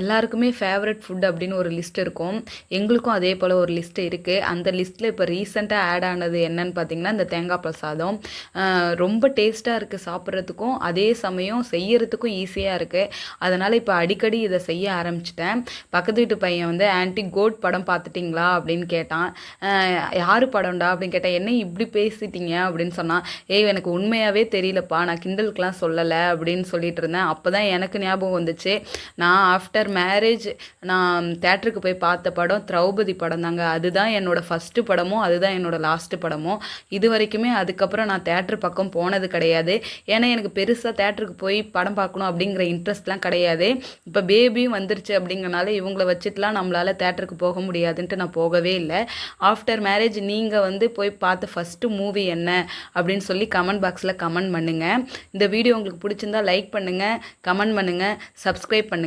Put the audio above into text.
எல்லாருக்குமே favourite food அப்படின்னு ஒரு லிஸ்ட் இருக்கும். எங்களுக்கும் அதே போல் ஒரு லிஸ்ட் இருக்குது. அந்த லிஸ்ட்டில் இப்போ ரீசெண்டாக ஆட் ஆனது என்னன்னு பார்த்தீங்கன்னா, இந்த தேங்காய் பால் சாதம். ரொம்ப டேஸ்ட்டாக இருக்குது சாப்பிட்றதுக்கும், அதே சமயம் செய்யறதுக்கும் ஈஸியாக இருக்குது. அதனால் இப்போ அடிக்கடி இதை செய்ய ஆரம்பிச்சிட்டேன். பக்கத்து வீட்டு பையன் வந்து ஆன்ட்டி கோட் படம் பார்த்துட்டிங்களா அப்படின்னு கேட்டான். யார் படம்டா அப்படின்னு கேட்டேன். என்ன இப்படி பேசிட்டீங்க அப்படின்னு சொன்னான். ஏய் எனக்கு உண்மையாகவே தெரியலப்பா, நான் கிண்டலுக்குலாம் சொல்லலை அப்படின்னு சொல்லிட்டு இருந்தேன். அப்போ தான் எனக்கு ஞாபகம் வந்துச்சு. நான் ஆஃப்டர் மேரேஜ் நான் தேட்டருக்கு போய் பார்த்த படம் திரௌபதி படம் தாங்க. அதுதான் என்னோட ஃபஸ்ட்டு படமும், அதுதான் என்னோட லாஸ்ட்டு படமும். இது வரைக்குமே அதுக்கப்புறம் நான் தேட்டர் பக்கம் போனது கிடையாது. ஏன்னா எனக்கு பெருசாக தேட்டருக்கு போய் படம் பார்க்கணும் அப்படிங்கிற இன்ட்ரெஸ்ட்லாம் கிடையாது. இப்போ பேபியும் வந்துருச்சு அப்படிங்கிறனால இவங்கள வச்சுட்டுலாம் நம்மளால் தேட்டருக்கு போக முடியாதுன்ட்டு நான் போகவே இல்லை. ஆஃப்டர் மேரேஜ் நீங்கள் வந்து போய் பார்த்த ஃபஸ்ட்டு மூவி என்ன அப்படின்னு சொல்லி கமெண்ட் பாக்ஸில் கமெண்ட் பண்ணுங்கள். இந்த வீடியோ உங்களுக்கு பிடிச்சிருந்தா லைக் பண்ணுங்கள், கமெண்ட் பண்ணுங்கள், சப்ஸ்கிரைப் பண்ணுங்கள்.